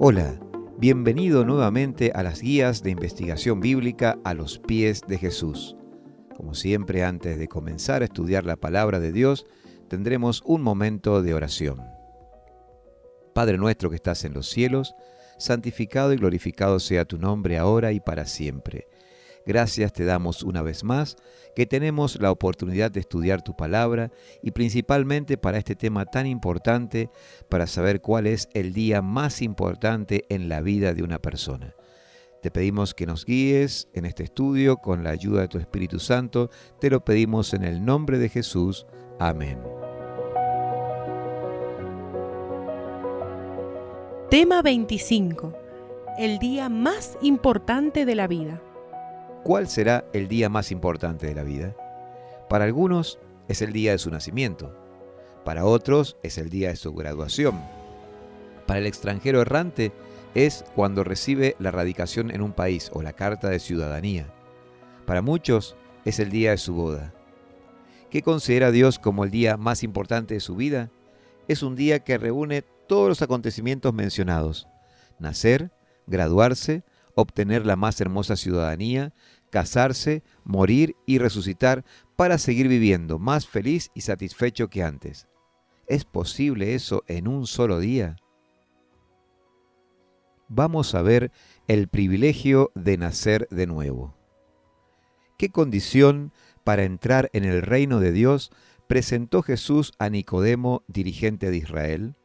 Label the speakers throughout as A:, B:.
A: Hola, bienvenido nuevamente a las guías de investigación bíblica a los pies de Jesús. Como siempre, antes de comenzar a estudiar la palabra de Dios, tendremos un momento de oración. Padre nuestro que estás en los cielos, santificado y glorificado sea tu nombre ahora y para siempre. Gracias te damos una vez más que tenemos la oportunidad de estudiar tu palabra y principalmente para este tema tan importante, para saber cuál es el día más importante en la vida de una persona. Te pedimos que nos guíes en este estudio con la ayuda de tu Espíritu Santo. Te lo pedimos en el nombre de Jesús. Amén.
B: Tema 25. El día más importante de la vida.
A: ¿Cuál será el día más importante de la vida? Para algunos es el día de su nacimiento. Para otros es el día de su graduación. Para el extranjero errante es cuando recibe la radicación en un país o la carta de ciudadanía. Para muchos es el día de su boda. ¿Qué considera Dios como el día más importante de su vida? Es un día que reúne todos los acontecimientos mencionados: nacer, graduarse, obtener la más hermosa ciudadanía, casarse, morir y resucitar para seguir viviendo más feliz y satisfecho que antes. ¿Es posible eso en un solo día? Vamos a ver el privilegio de nacer de nuevo. ¿Qué condición para entrar en el reino de Dios presentó Jesús a Nicodemo, dirigente de Israel?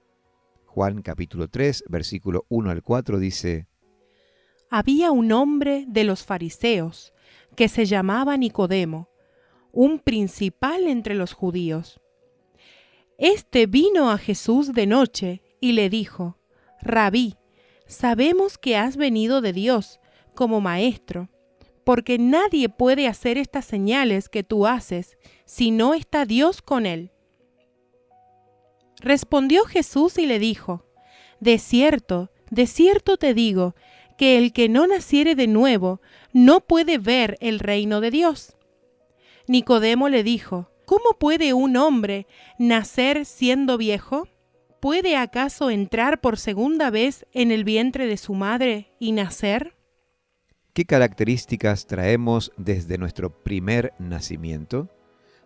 A: Juan capítulo 3, versículo 1 al 4 dice:
B: Había un hombre de los fariseos que se llamaba Nicodemo, un principal entre los judíos. Este vino a Jesús de noche y le dijo: Rabí, sabemos que has venido de Dios como maestro, porque nadie puede hacer estas señales que tú haces si no está Dios con él. Respondió Jesús y le dijo: de cierto te digo, que el que no naciere de nuevo no puede ver el reino de Dios. Nicodemo le dijo: ¿cómo puede un hombre nacer siendo viejo? ¿Puede acaso entrar por segunda vez en el vientre de su madre y nacer?
A: ¿Qué características traemos desde nuestro primer nacimiento?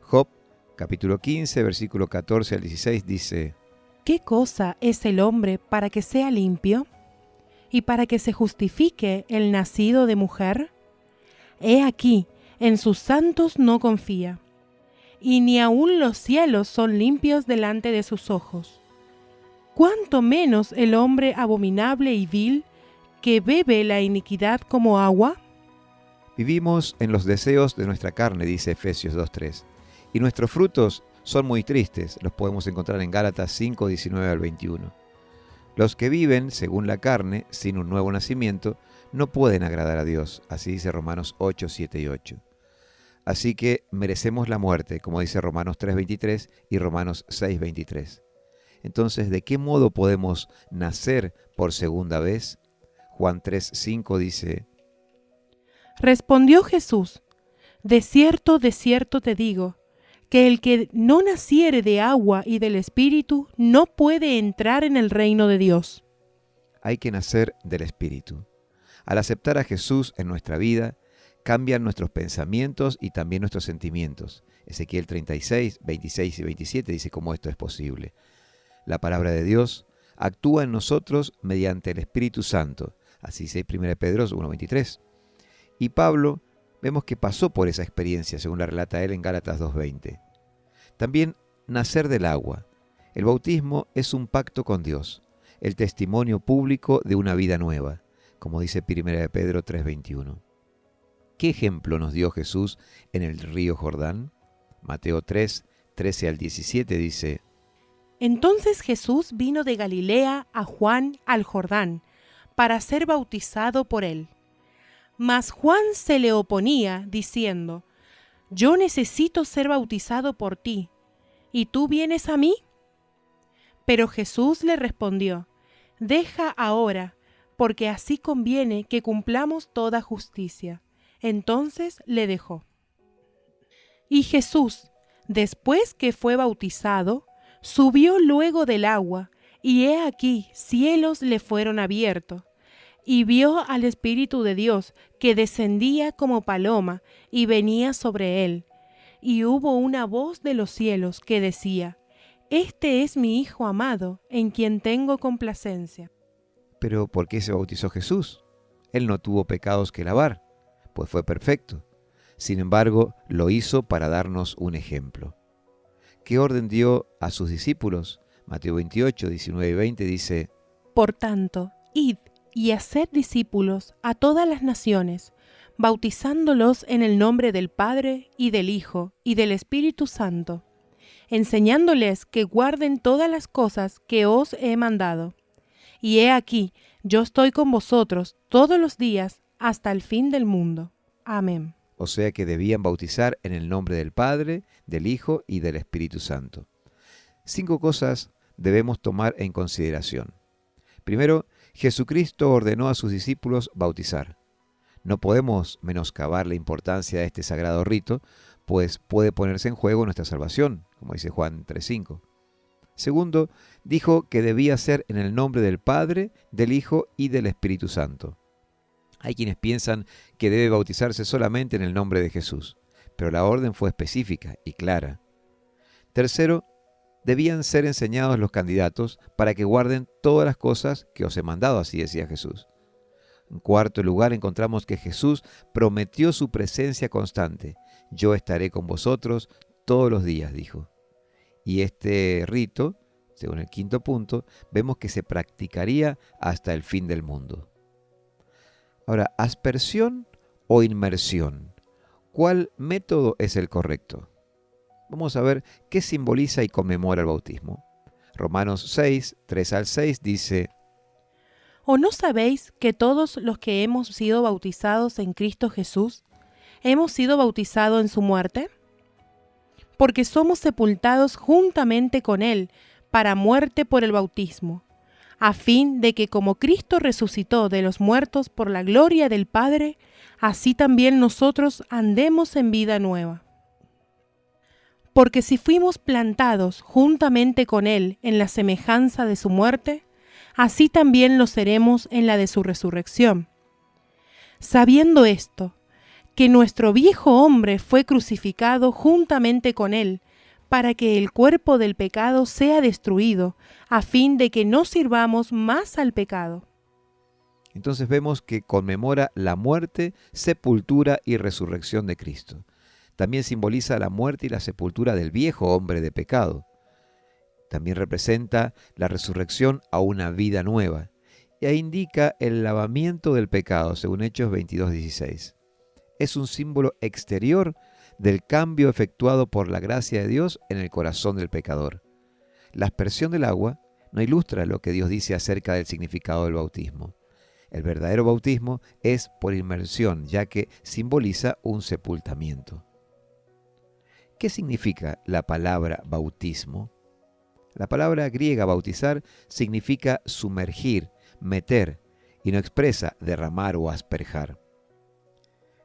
A: Job, capítulo 15, versículo 14 al 16 dice:
B: ¿Qué cosa es el hombre para que sea limpio? ¿Y para que se justifique el nacido de mujer? He aquí, en sus santos no confía, y ni aun los cielos son limpios delante de sus ojos. ¿Cuánto menos el hombre abominable y vil, que bebe la iniquidad como agua?
A: Vivimos en los deseos de nuestra carne, dice Efesios 2:3, y nuestros frutos son muy tristes. Los podemos encontrar en Gálatas 5, 19 al 21. Los que viven según la carne, sin un nuevo nacimiento, no pueden agradar a Dios. Así dice Romanos 8, 7 y 8. Así que merecemos la muerte, como dice Romanos 3:23 y Romanos 6:23. Entonces, ¿de qué modo podemos nacer por segunda vez? Juan 3:5 dice:
B: Respondió Jesús: de cierto te digo, que el que no naciere de agua y del Espíritu no puede entrar en el reino de Dios.
A: Hay que nacer del Espíritu. Al aceptar a Jesús en nuestra vida, cambian nuestros pensamientos y también nuestros sentimientos. Ezequiel 36, 26 y 27 dice cómo esto es posible. La palabra de Dios actúa en nosotros mediante el Espíritu Santo. Así dice 1 Pedro 1:23. Y Pablo vemos que pasó por esa experiencia, según la relata él en Gálatas 2:20. También nacer del agua. El bautismo es un pacto con Dios, el testimonio público de una vida nueva, como dice 1 Pedro 3:21. ¿Qué ejemplo nos dio Jesús en el río Jordán? Mateo 3, 13 al 17 dice:
B: Entonces Jesús vino de Galilea a Juan al Jordán, para ser bautizado por él. Mas Juan se le oponía, diciendo: Yo necesito ser bautizado por ti, ¿y tú vienes a mí? Pero Jesús le respondió: Deja ahora, porque así conviene que cumplamos toda justicia. Entonces le dejó. Y Jesús, después que fue bautizado, Subió luego del agua, y he aquí cielos le fueron abiertos, y vio al Espíritu de Dios que descendía como paloma y venía sobre él. Y hubo una voz de los cielos que decía: Este es mi Hijo amado, en quien tengo complacencia.
A: Pero ¿por qué se bautizó Jesús? Él no tuvo pecados que lavar, pues fue perfecto. Sin embargo, lo hizo para darnos un ejemplo. ¿Qué orden dio a sus discípulos? Mateo 28, 19 y 20 dice:
B: Por tanto, id y haced discípulos a todas las naciones, bautizándolos en el nombre del Padre y del Hijo y del Espíritu Santo, enseñándoles que guarden todas las cosas que os he mandado. Y he aquí, yo estoy con vosotros todos los días hasta el fin del mundo. Amén.
A: O sea que debían bautizar en el nombre del Padre, del Hijo y del Espíritu Santo. 5 cosas debemos tomar en consideración. Primero, Jesucristo ordenó a sus discípulos bautizar. No podemos menoscabar la importancia de este sagrado rito, pues puede ponerse en juego nuestra salvación, como dice Juan 3:5. Segundo, dijo que debía ser en el nombre del Padre, del Hijo y del Espíritu Santo. Hay quienes piensan que debe bautizarse solamente en el nombre de Jesús, pero la orden fue específica y clara. Tercero, debían ser enseñados los candidatos para que guarden todas las cosas que os he mandado, así decía Jesús. En cuarto lugar, encontramos que Jesús prometió su presencia constante. Yo estaré con vosotros todos los días, dijo. Y este rito, según el quinto punto, vemos que se practicaría hasta el fin del mundo. Ahora, ¿aspersión o inmersión? ¿Cuál método es el correcto? Vamos a ver qué simboliza y conmemora el bautismo. Romanos 6, 3 al 6 dice:
B: ¿O no sabéis que todos los que hemos sido bautizados en Cristo Jesús, hemos sido bautizados en su muerte? Porque somos sepultados juntamente con Él para muerte por el bautismo, a fin de que como Cristo resucitó de los muertos por la gloria del Padre, así también nosotros andemos en vida nueva. Porque si fuimos plantados juntamente con Él en la semejanza de su muerte, así también lo seremos en la de su resurrección. Sabiendo esto, que nuestro viejo hombre fue crucificado juntamente con Él, para que el cuerpo del pecado sea destruido, a fin de que no sirvamos más al pecado.
A: Entonces vemos que conmemora la muerte, sepultura y resurrección de Cristo. También simboliza la muerte y la sepultura del viejo hombre de pecado. También representa la resurrección a una vida nueva. Y ahí indica el lavamiento del pecado, según Hechos 22:16. Es un símbolo exterior del cambio efectuado por la gracia de Dios en el corazón del pecador. La aspersión del agua no ilustra lo que Dios dice acerca del significado del bautismo. El verdadero bautismo es por inmersión, ya que simboliza un sepultamiento. ¿Qué significa la palabra bautismo? La palabra griega bautizar significa sumergir, meter, y no expresa derramar o asperjar.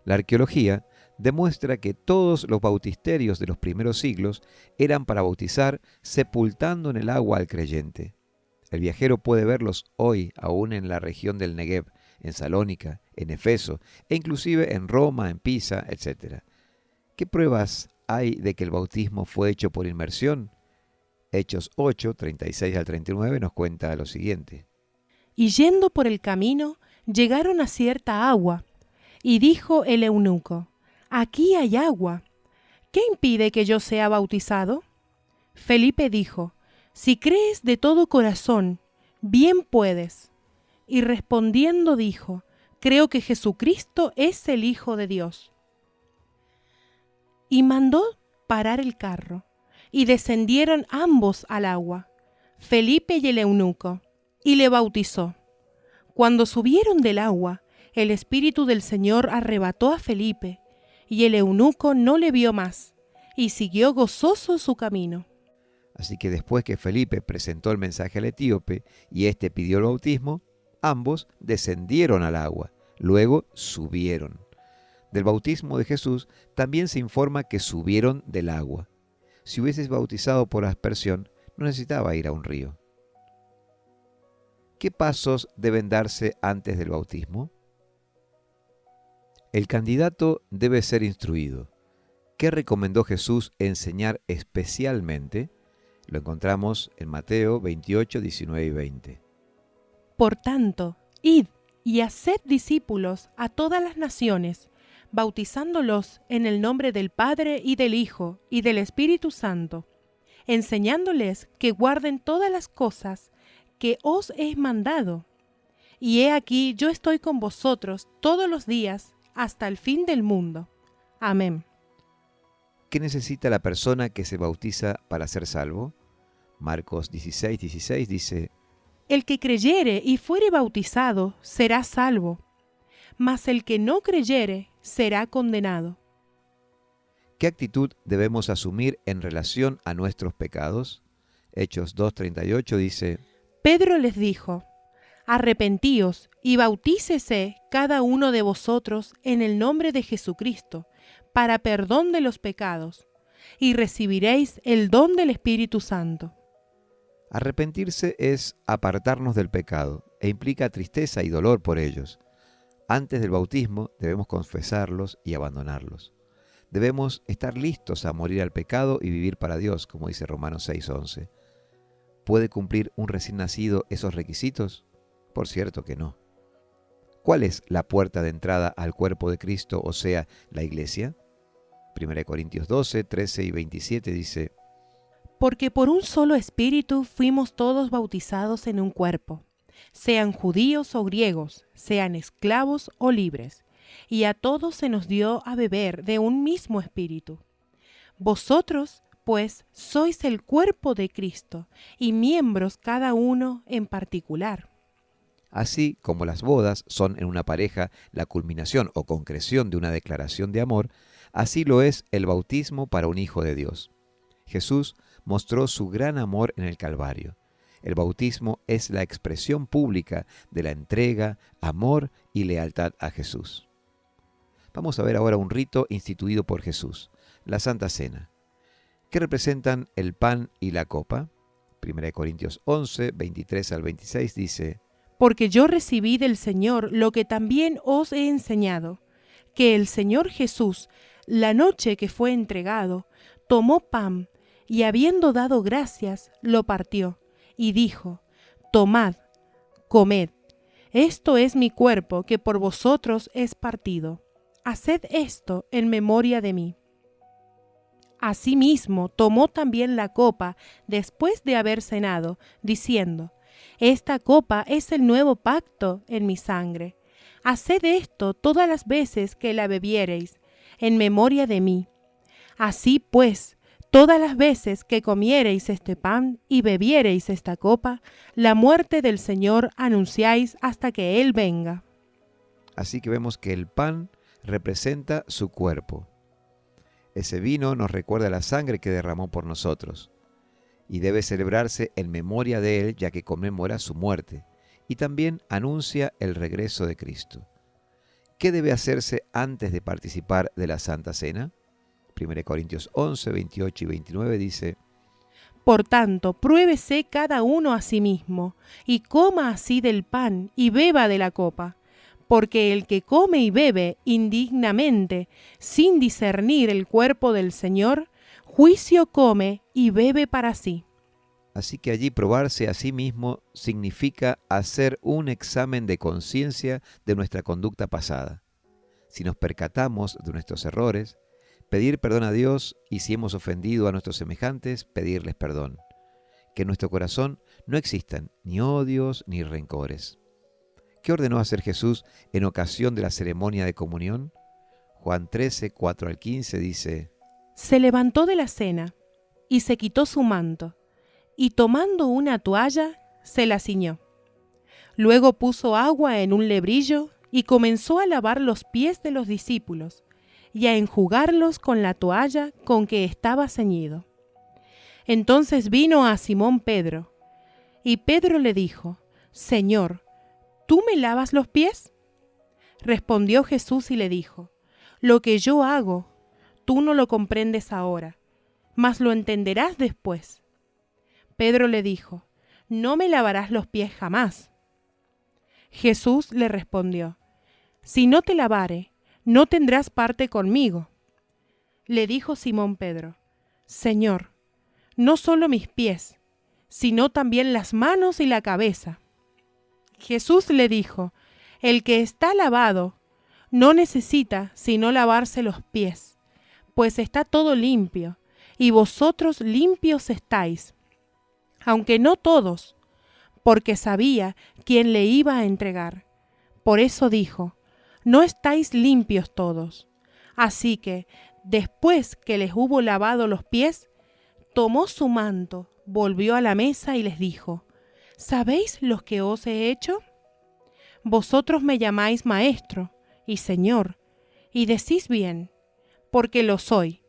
A: La arqueología demuestra que todos los bautisterios de los primeros siglos eran para bautizar sepultando en el agua al creyente. El viajero puede verlos hoy aún en la región del Negev, en Salónica, en Efeso e inclusive en Roma, en Pisa, etc. ¿Qué pruebas hay de que el bautismo fue hecho por inmersión? Hechos 8, 36 al 39 nos cuenta lo siguiente.
B: Y yendo por el camino, llegaron a cierta agua, y dijo el eunuco: Aquí hay agua. ¿Qué impide que yo sea bautizado? Felipe dijo: Si crees de todo corazón, bien puedes. Y respondiendo dijo: Creo que Jesucristo es el Hijo de Dios. Y mandó parar el carro, y descendieron ambos al agua, Felipe y el eunuco, y le bautizó. Cuando subieron del agua, el Espíritu del Señor arrebató a Felipe, y el eunuco no le vio más, y siguió gozoso su camino.
A: Así que después que Felipe presentó el mensaje al etíope y éste pidió el bautismo, ambos descendieron al agua, luego subieron. Del bautismo de Jesús también se informa que subieron del agua. Si hubieses bautizado por aspersión, No necesitaba ir a un río. ¿Qué pasos deben darse antes del bautismo? El candidato debe ser instruido. ¿Qué recomendó Jesús enseñar especialmente? Lo encontramos en Mateo 28, 19 y 20.
B: Por tanto, id y haced discípulos a todas las naciones, bautizándolos en el nombre del Padre y del Hijo y del Espíritu Santo, enseñándoles que guarden todas las cosas que os he mandado. Y he aquí, yo estoy con vosotros todos los días hasta el fin del mundo. Amén.
A: ¿Qué necesita la persona que se bautiza para ser salvo? Marcos 16, 16 dice:
B: El que creyere y fuere bautizado será salvo, mas el que no creyere será condenado.
A: ¿Qué actitud debemos asumir en relación a nuestros pecados? Hechos 2:38 dice:
B: Pedro les dijo: Arrepentíos y bautícese cada uno de vosotros en el nombre de Jesucristo, para perdón de los pecados, y recibiréis el don del Espíritu Santo.
A: Arrepentirse es apartarnos del pecado e implica tristeza y dolor por ellos. Antes del bautismo debemos confesarlos y abandonarlos. Debemos estar listos a morir al pecado y vivir para Dios, como dice Romanos 6:11. ¿Puede cumplir un recién nacido esos requisitos? Por cierto que no. ¿Cuál es la puerta de entrada al cuerpo de Cristo, o sea, la iglesia? 1 Corintios 12, 13 y 27 dice:
B: Porque por un solo espíritu fuimos todos bautizados en un cuerpo, sean judíos o griegos, sean esclavos o libres, y a todos se nos dio a beber de un mismo espíritu. Vosotros, pues, sois el cuerpo de Cristo, y miembros cada uno en particular.
A: Así como las bodas son en una pareja la culminación o concreción de una declaración de amor, así lo es el bautismo para un hijo de Dios. Jesús mostró su gran amor en el Calvario. El bautismo es la expresión pública de la entrega, amor y lealtad a Jesús. Vamos a ver ahora un rito instituido por Jesús, la Santa Cena. ¿Qué representan el pan y la copa? 1 Corintios 11, 23 al 26 dice:
B: Porque yo recibí del Señor lo que también os he enseñado, que el Señor Jesús, la noche que fue entregado, tomó pan, y habiendo dado gracias, lo partió, y dijo: Tomad, comed, esto es mi cuerpo que por vosotros es partido. Haced esto en memoria de mí. Asimismo, tomó también la copa después de haber cenado, diciendo: Esta copa es el nuevo pacto en mi sangre. Haced esto todas las veces que la bebiereis, en memoria de mí. Así pues, todas las veces que comiereis este pan y bebiereis esta copa, la muerte del Señor anunciáis hasta que Él venga.
A: Así que vemos que el pan representa su cuerpo. Ese vino nos recuerda la sangre que derramó por nosotros, y debe celebrarse en memoria de Él, ya que conmemora su muerte, y también anuncia el regreso de Cristo. ¿Qué debe hacerse antes de participar de la Santa Cena? 1 Corintios 11, 28 y 29 dice:
B: Por tanto, pruébese cada uno a sí mismo, y coma así del pan, y beba de la copa. Porque el que come y bebe indignamente, sin discernir el cuerpo del Señor, juicio come y bebe para sí.
A: Así que allí probarse a sí mismo significa hacer un examen de conciencia de nuestra conducta pasada. Si nos percatamos de nuestros errores, pedir perdón a Dios, y si hemos ofendido a nuestros semejantes, pedirles perdón. Que en nuestro corazón no existan ni odios ni rencores. ¿Qué ordenó hacer Jesús en ocasión de la ceremonia de comunión? Juan 13, 4 al 15 dice:
B: Se levantó de la cena y se quitó su manto, y tomando una toalla, se la ciñó. Luego puso agua en un lebrillo y comenzó a lavar los pies de los discípulos y a enjugarlos con la toalla con que estaba ceñido. Entonces vino a Simón Pedro, y Pedro le dijo: Señor, ¿tú me lavas los pies? Respondió Jesús y le dijo: Lo que yo hago, tú no lo comprendes ahora, mas lo entenderás después. Pedro le dijo: «No me lavarás los pies jamás». Jesús le respondió: «Si no te lavare, no tendrás parte conmigo». Le dijo Simón Pedro: «Señor, no solo mis pies, sino también las manos y la cabeza». Jesús le dijo: «El que está lavado no necesita sino lavarse los pies, pues está todo limpio, y vosotros limpios estáis, aunque no todos», porque sabía quién le iba a entregar. Por eso dijo: «No estáis limpios todos». Así que, después que les hubo lavado los pies, tomó su manto, volvió a la mesa y les dijo: «¿Sabéis lo que os he hecho? Vosotros me llamáis Maestro y Señor, y decís bien, porque lo soy.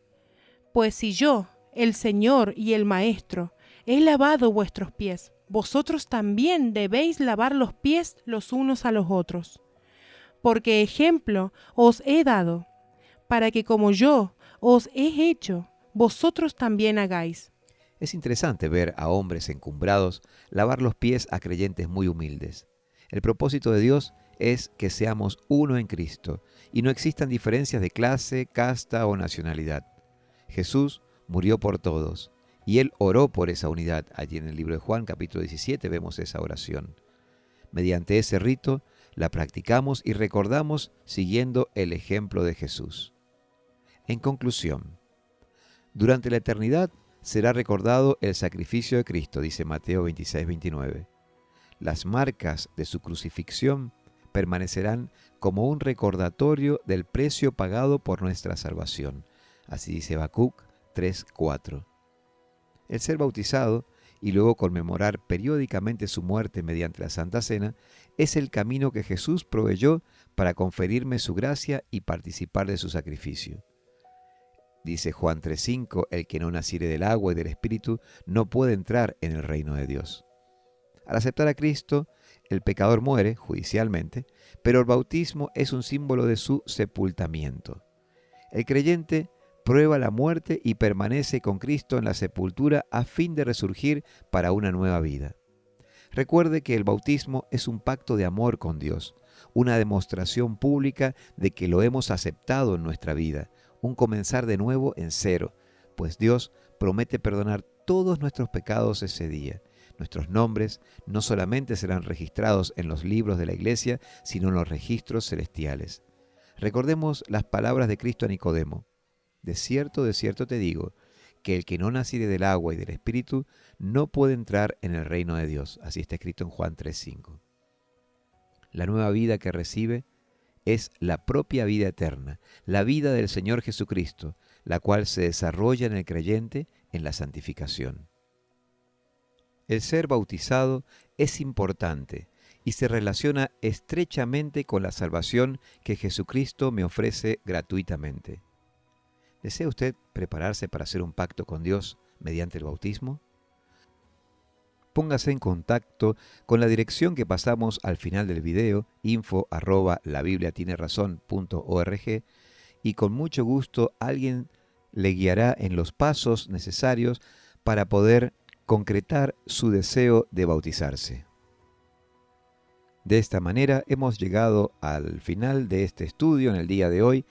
B: Pues si yo, el Señor y el Maestro, he lavado vuestros pies, vosotros también debéis lavar los pies los unos a los otros. Porque ejemplo os he dado, para que como yo os he hecho, vosotros también hagáis».
A: Es interesante ver a hombres encumbrados lavar los pies a creyentes muy humildes. El propósito de Dios es que seamos uno en Cristo y no existan diferencias de clase, casta o nacionalidad. Jesús murió por todos y Él oró por esa unidad. Allí en el libro de Juan, capítulo 17, vemos esa oración. Mediante ese rito la practicamos y recordamos siguiendo el ejemplo de Jesús. En conclusión, durante la eternidad será recordado el sacrificio de Cristo, dice Mateo 26-29. Las marcas de su crucifixión permanecerán como un recordatorio del precio pagado por nuestra salvación. Así dice Habacuc 3:4. El ser bautizado y luego conmemorar periódicamente su muerte mediante la Santa Cena es el camino que Jesús proveyó para conferirme su gracia y participar de su sacrificio. Dice Juan 3:5, el que no naciere del agua y del Espíritu no puede entrar en el reino de Dios. Al aceptar a Cristo, el pecador muere judicialmente, pero el bautismo es un símbolo de su sepultamiento. El creyente prueba la muerte y permanece con Cristo en la sepultura a fin de resurgir para una nueva vida. Recuerde que el bautismo es un pacto de amor con Dios, una demostración pública de que lo hemos aceptado en nuestra vida, un comenzar de nuevo en cero, pues Dios promete perdonar todos nuestros pecados ese día. Nuestros nombres no solamente serán registrados en los libros de la iglesia, sino en los registros celestiales. Recordemos las palabras de Cristo a Nicodemo: de cierto te digo, que el que no naciere del agua y del Espíritu no puede entrar en el reino de Dios. Así está escrito en Juan 3:5. La nueva vida que recibe es la propia vida eterna, la vida del Señor Jesucristo, la cual se desarrolla en el creyente en la santificación. El ser bautizado es importante y se relaciona estrechamente con la salvación que Jesucristo me ofrece gratuitamente. ¿Desea usted prepararse para hacer un pacto con Dios mediante el bautismo? Póngase en contacto con la dirección que pasamos al final del video, info@labibliatinerazon.org, y con mucho gusto alguien le guiará en los pasos necesarios para poder concretar su deseo de bautizarse. De esta manera hemos llegado al final de este estudio en el día de hoy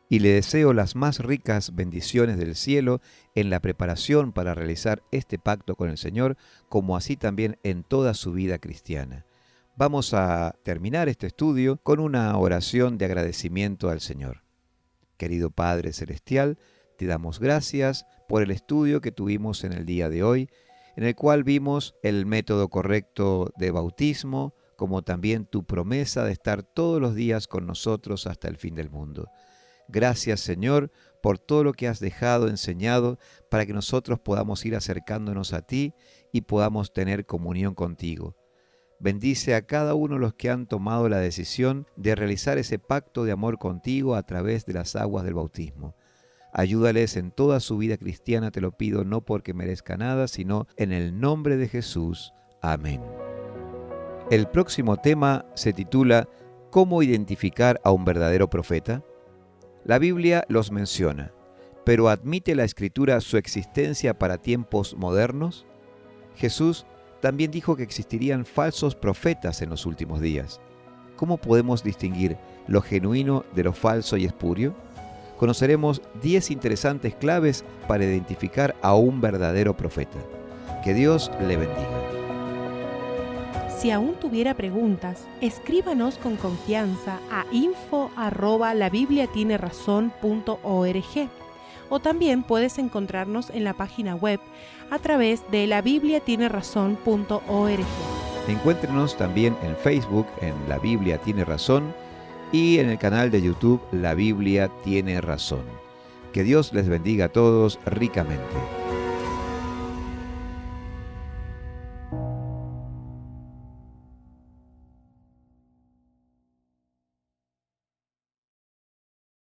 A: y le deseo las más ricas bendiciones del cielo en la preparación para realizar este pacto con el Señor, como así también en toda su vida cristiana. Vamos a terminar este estudio con una oración de agradecimiento al Señor. Querido Padre Celestial, te damos gracias por el estudio que tuvimos en el día de hoy, en el cual vimos el método correcto de bautismo, como también tu promesa de estar todos los días con nosotros hasta el fin del mundo. Gracias, Señor, por todo lo que has dejado enseñado para que nosotros podamos ir acercándonos a ti y podamos tener comunión contigo. Bendice a cada uno de los que han tomado la decisión de realizar ese pacto de amor contigo a través de las aguas del bautismo. Ayúdales en toda su vida cristiana, te lo pido, no porque merezca nada, sino en el nombre de Jesús. Amén. El próximo tema se titula ¿Cómo identificar a un verdadero profeta? La Biblia los menciona, pero ¿admite la Escritura su existencia para tiempos modernos? Jesús también dijo que existirían falsos profetas en los últimos días. ¿Cómo podemos distinguir lo genuino de lo falso y espurio? Conoceremos 10 interesantes claves para identificar a un verdadero profeta. Que Dios le bendiga.
B: Si aún tuviera preguntas, escríbanos con confianza a info@labibliatienerazon.org, o también puedes encontrarnos en la página web a través de labibliatienerazon.org.
A: Encuéntrenos también en Facebook en La Biblia Tiene Razón y en el canal de YouTube La Biblia Tiene Razón. Que Dios les bendiga a todos ricamente.